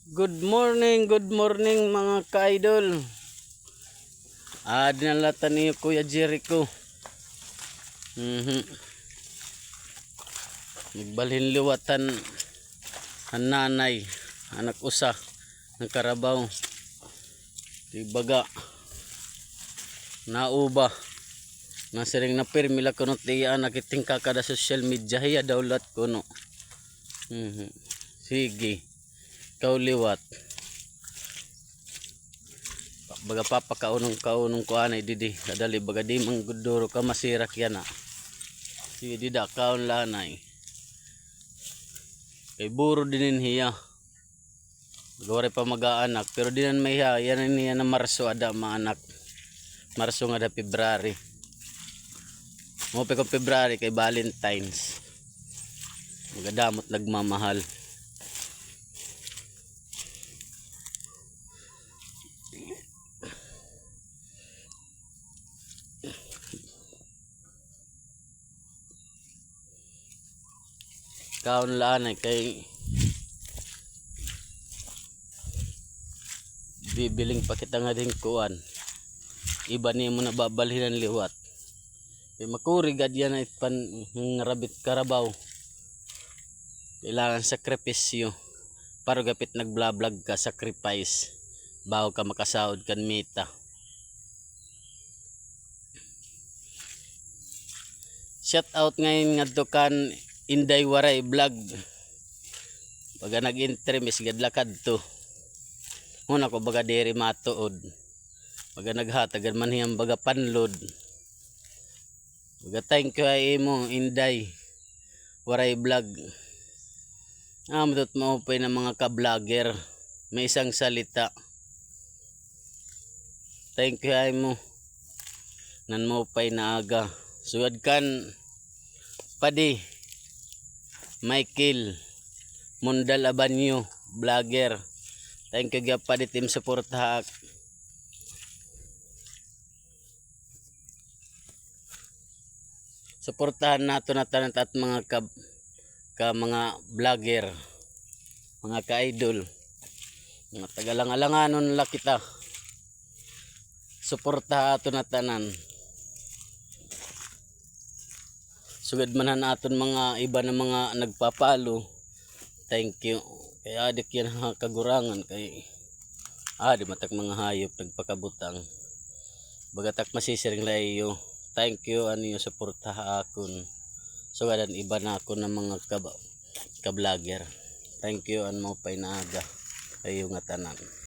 Good morning mga ka-idol. Dinalatan ni Kuya Jericho. Nagbalhin liwatan ang nanay, anak usa ng karabaw. Tibaga nauba nasiring na pirmila kuno tiya nakiting kakada social media hiya dawlat kuno. Sige. Ikaw liwat. Baga papakaunong ko anay didi. Kadali baga di mangguduro ka masirak yan Sige dida kaon lanay. Kay buro dinin hiya. Gore pa mag-aanak pero dinan may hiya. Yan niya na Marso ada maanak. Marso nga da February. Mope ko February kay Valentine's. Magadamot nagmamahal. Kaon laan kay bibiling pa kita nga din kuan. Iba niya mo nababalhin ang liwat. Kay makurigad yan ay rabit karabaw. Kailangan sakripisyo. Para gapit nagblablag ka sacrifice. Bago ka makasahod kan mita. Shout out ngayon nga kan Inday Waray vlog. Baga nag-intermis gadlakad to. Una ko baga diri matuod. Baga naghatagan man hiyang baga panlod. Baga thank you ay imo Inday Waray vlog. Amadot mo pa ng mga ka-vlogger. May isang salita. Thank you ay mo. Nan mo pa naaga. Sugad kan padi. Michael Mundal Abanyo vlogger. Thank you gyud padi team support ha. Suportahan nato na tanan at mga mga vlogger, mga ka-idol, mga tagalang-alanganon la kita. Suporta ato na tanan. Sugad manan aton mga iba na mga nagpapalo. Thank you. Kaya adik yan kagurangan kay di matak mga hayop nagpakabutang. Bagatak masisiring layo. Thank you ano suporta akon. Sugadan iba na ako ng mga ka-vlogger. Thank you an mo pay naaga kayo nga tanan.